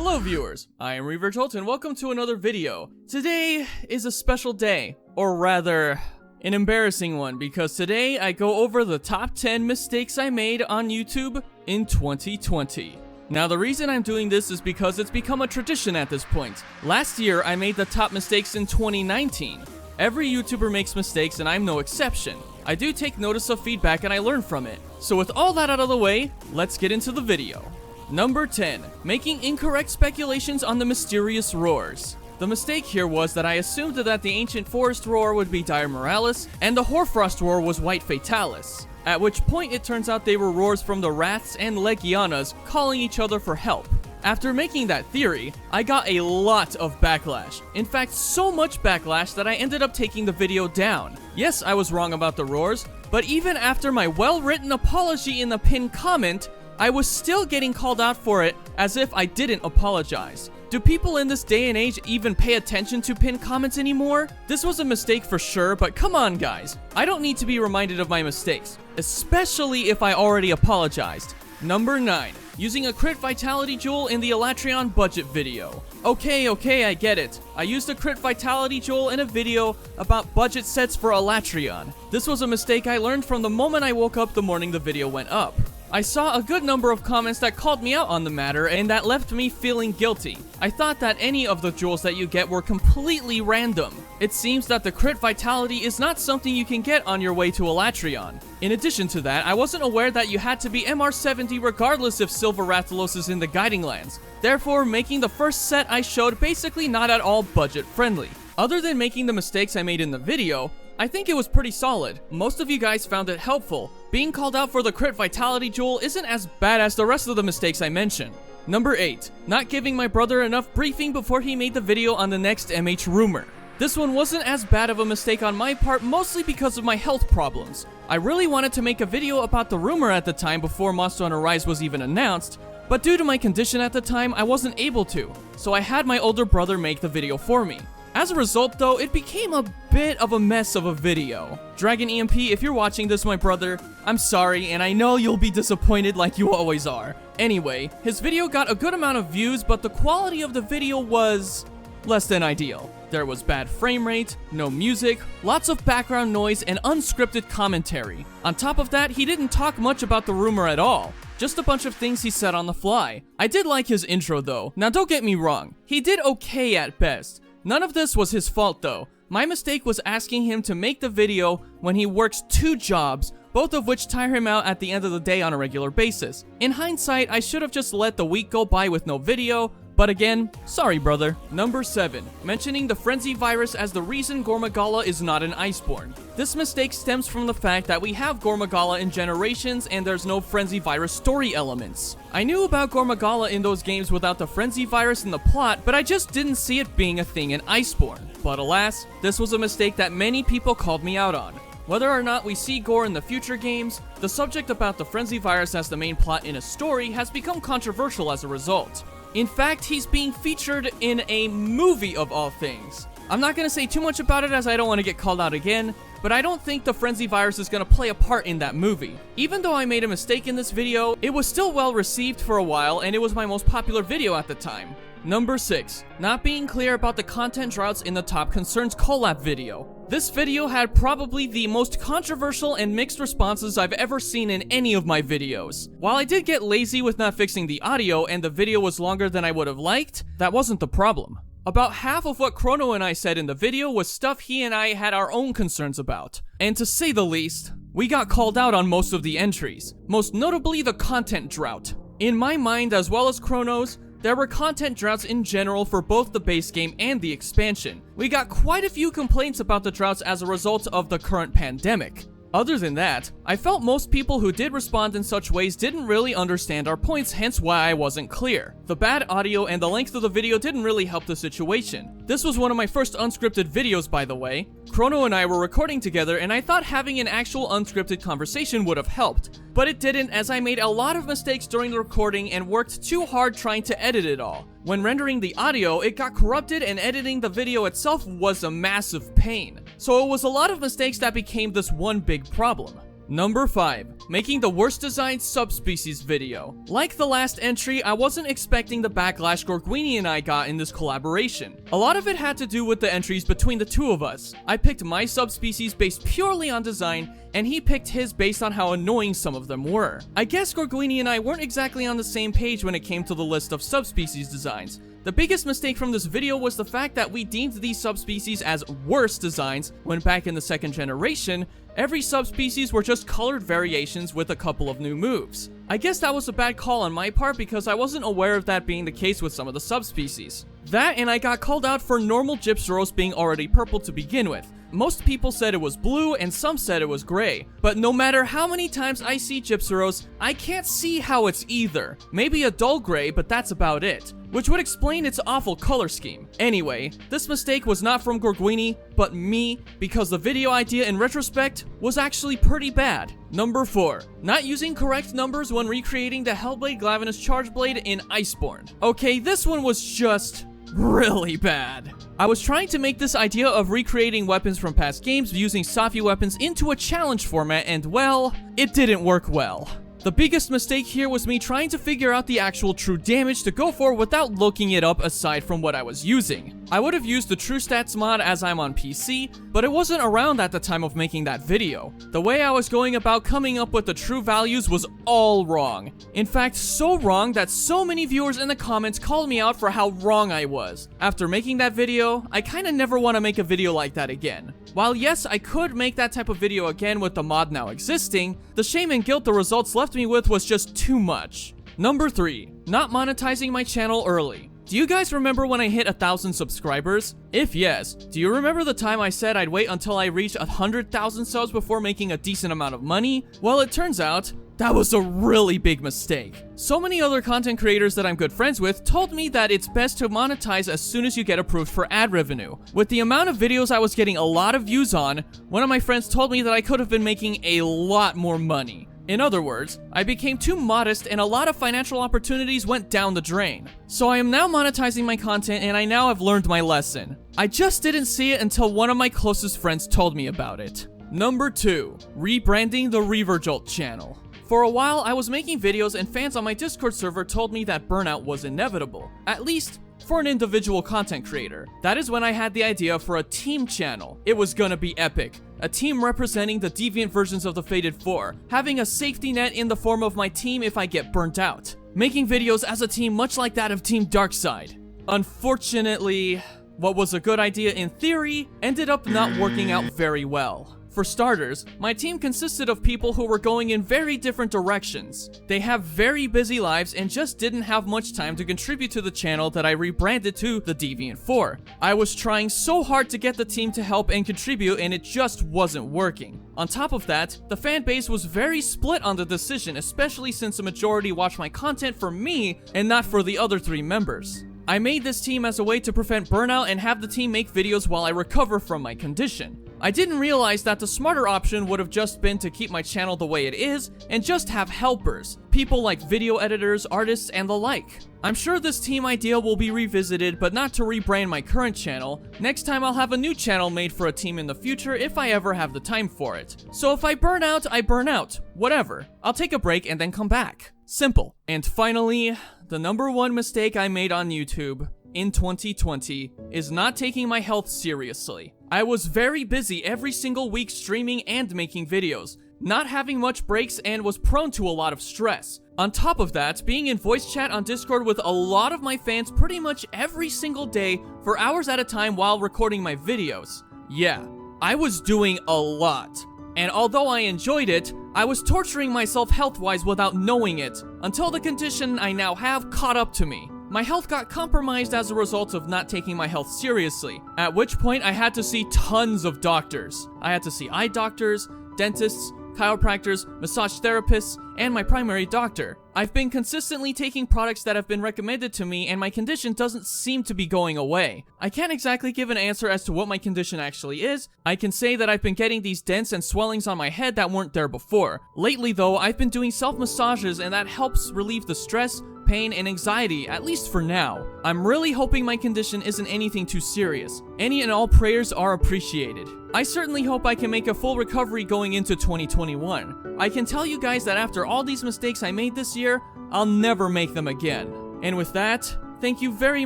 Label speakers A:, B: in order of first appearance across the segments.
A: Hello viewers, I am ReaverJolt and welcome to another video. Today is a special day, or rather, an embarrassing one, because today I go over the top 10 mistakes I made on YouTube in 2020. Now the reason I'm doing this is because it's become a tradition at this point. Last year I made the top mistakes in 2019. Every YouTuber makes mistakes and I'm no exception. I do take notice of feedback and I learn from it. So with all that out of the way, let's get into the video. Number 10. Making incorrect speculations on the mysterious roars. The mistake here was that I assumed that the ancient forest roar would be Dire Moralis, and the hoarfrost roar was White Fatalis. At which point it turns out they were roars from the Wraths and Legianas calling each other for help. After making that theory, I got a lot of backlash. In fact, so much backlash that I ended up taking the video down. Yes, I was wrong about the roars, but even after my well-written apology in the pinned comment, I was still getting called out for it as if I didn't apologize. Do people in this day and age even pay attention to pinned comments anymore? This was a mistake for sure, but come on guys. I don't need to be reminded of my mistakes, especially if I already apologized. Number 9. Using a crit vitality jewel in the Elatrion budget video. Okay, I get it. I used a crit vitality jewel in a video about budget sets for Elatrion. This was a mistake I learned from the moment I woke up the morning the video went up. I saw a good number of comments that called me out on the matter and that left me feeling guilty. I thought that any of the jewels that you get were completely random. It seems that the crit vitality is not something you can get on your way to Elatrion. In addition to that, I wasn't aware that you had to be MR70 regardless if Silver Rathalos is in the Guiding Lands, therefore making the first set I showed basically not at all budget friendly. Other than making the mistakes I made in the video, I think it was pretty solid. Most of you guys found it helpful. Being called out for the crit vitality jewel isn't as bad as the rest of the mistakes I mentioned. Number 8. Not giving my brother enough briefing before he made the video on the next MH rumor. This one wasn't as bad of a mistake on my part, mostly because of my health problems. I really wanted to make a video about the rumor at the time before Monster Hunter Rise was even announced, but due to my condition at the time, I wasn't able to, so I had my older brother make the video for me. As a result though, it became a bit of a mess of a video. Dragon EMP, if you're watching this, my brother, I'm sorry, and I know you'll be disappointed like you always are. Anyway, his video got a good amount of views, but the quality of the video was less than ideal. There was bad frame rate, no music, lots of background noise, and unscripted commentary. On top of that, he didn't talk much about the rumor at all. Just a bunch of things he said on the fly. I did like his intro though. Now don't get me wrong, he did okay at best. None of this was his fault though. My mistake was asking him to make the video when he works 2 jobs, both of which tire him out at the end of the day on a regular basis. In hindsight, I should have just let the week go by with no video, but again, sorry brother. Number 7. Mentioning the Frenzy virus as the reason Gormagala is not an Iceborne. This mistake stems from the fact that we have Gormagala in Generations and there's no Frenzy virus story elements. I knew about Gormagala in those games without the Frenzy virus in the plot, but I just didn't see it being a thing in Iceborne. But alas, this was a mistake that many people called me out on. Whether or not we see Gore in the future games, the subject about the Frenzy virus as the main plot in a story has become controversial as a result. In fact, he's being featured in a movie of all things. I'm not gonna say too much about it as I don't want to get called out again, but I don't think the Frenzy virus is gonna play a part in that movie. Even though I made a mistake in this video, it was still well received for a while and it was my most popular video at the time. Number 6. Not being clear about the content droughts in the Top Concerns collab video. This video had probably the most controversial and mixed responses I've ever seen in any of my videos. While I did get lazy with not fixing the audio and the video was longer than I would have liked, that wasn't the problem. About half of what Chrono and I said in the video was stuff he and I had our own concerns about. And to say the least, we got called out on most of the entries, most notably the content drought. In my mind, as well as Chrono's, there were content droughts in general for both the base game and the expansion. We got quite a few complaints about the droughts as a result of the current pandemic. Other than that, I felt most people who did respond in such ways didn't really understand our points, hence why I wasn't clear. The bad audio and the length of the video didn't really help the situation. This was one of my first unscripted videos, by the way. Chrono and I were recording together and I thought having an actual unscripted conversation would have helped. But it didn't, as I made a lot of mistakes during the recording and worked too hard trying to edit it all. When rendering the audio, it got corrupted and editing the video itself was a massive pain. So it was a lot of mistakes that became this one big problem. Number 5. Making the worst designed subspecies video. Like the last entry, I wasn't expecting the backlash Gorguini and I got in this collaboration. A lot of it had to do with the entries between the two of us. I picked my subspecies based purely on design, and he picked his based on how annoying some of them were. I guess Gorguini and I weren't exactly on the same page when it came to the list of subspecies designs. The biggest mistake from this video was the fact that we deemed these subspecies as worse designs, when back in the second generation, every subspecies were just colored variations with a couple of new moves. I guess that was a bad call on my part because I wasn't aware of that being the case with some of the subspecies. That, and I got called out for normal Gypceros being already purple to begin with. Most people said it was blue and some said it was gray, but no matter how many times I see Gypceros, I can't see how it's either. Maybe a dull gray, but that's about it, which would explain its awful color scheme. Anyway, this mistake was not from Gorguini, but me, because the video idea in retrospect was actually pretty bad. Number 4. Not using correct numbers when recreating the Hellblade Glavenus Charge Blade in Iceborne. Okay, this one was just really bad. I was trying to make this idea of recreating weapons from past games using Safi weapons into a challenge format, and well, it didn't work well. The biggest mistake here was me trying to figure out the actual true damage to go for without looking it up aside from what I was using. I would have used the True Stats mod as I'm on PC, but it wasn't around at the time of making that video. The way I was going about coming up with the true values was all wrong. In fact, so wrong that so many viewers in the comments called me out for how wrong I was. After making that video, I kinda never want to make a video like that again. While yes, I could make that type of video again with the mod now existing, the shame and guilt the results left me with was just too much. Number 3. Not monetizing my channel early. Do you guys remember when I hit 1,000 subscribers? If yes, do you remember the time I said I'd wait until I reached 100,000 subs before making a decent amount of money? Well, it turns out that was a really big mistake. So many other content creators that I'm good friends with told me that it's best to monetize as soon as you get approved for ad revenue. With the amount of videos I was getting a lot of views on, one of my friends told me that I could have been making a lot more money. In other words, I became too modest and a lot of financial opportunities went down the drain. So I am now monetizing my content and I now have learned my lesson. I just didn't see it until one of my closest friends told me about it. Number 2. Rebranding the ReaverJolt channel. For a while, I was making videos and fans on my Discord server told me that burnout was inevitable. At least, for an individual content creator. That is when I had the idea for a team channel. It was gonna be epic. A team representing the deviant versions of the Fated 4, having a safety net in the form of my team if I get burnt out. Making videos as a team much like that of Team Darkside. Unfortunately, what was a good idea in theory ended up not working out very well. For starters, my team consisted of people who were going in very different directions. They have very busy lives and just didn't have much time to contribute to the channel that I rebranded to the Deviant 4. I was trying so hard to get the team to help and contribute and it just wasn't working. On top of that, the fan base was very split on the decision, especially since the majority watched my content for me and not for the other 3 members. I made this team as a way to prevent burnout and have the team make videos while I recover from my condition. I didn't realize that the smarter option would have just been to keep my channel the way it is and just have helpers, people like video editors, artists, and the like. I'm sure this team idea will be revisited, but not to rebrand my current channel. Next time I'll have a new channel made for a team in the future if I ever have the time for it. So if I burn out, I burn out. Whatever. I'll take a break and then come back. Simple. And finally, the number 1 mistake I made on YouTube in 2020 is not taking my health seriously. I was very busy every single week streaming and making videos, not having much breaks, and was prone to a lot of stress. On top of that, being in voice chat on Discord with a lot of my fans pretty much every single day for hours at a time while recording my videos. Yeah, I was doing a lot. And although I enjoyed it, I was torturing myself health-wise without knowing it, until the condition I now have caught up to me. My health got compromised as a result of not taking my health seriously, at which point I had to see tons of doctors. I had to see eye doctors, dentists, chiropractors, massage therapists, and my primary doctor. I've been consistently taking products that have been recommended to me, and my condition doesn't seem to be going away. I can't exactly give an answer as to what my condition actually is. I can say that I've been getting these dents and swellings on my head that weren't there before. Lately though, I've been doing self-massages, and that helps relieve the stress, pain, and anxiety, at least for now. I'm really hoping my condition isn't anything too serious. Any and all prayers are appreciated. I certainly hope I can make a full recovery going into 2021. I can tell you guys that after all these mistakes I made this year, I'll never make them again. And with that, thank you very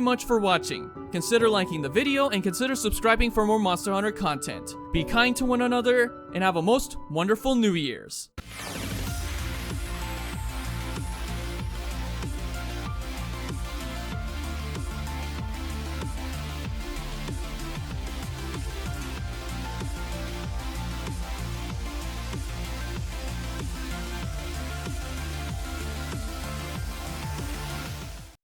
A: much for watching. Consider liking the video and consider subscribing for more Monster Hunter content. Be kind to one another and have a most wonderful New Year's.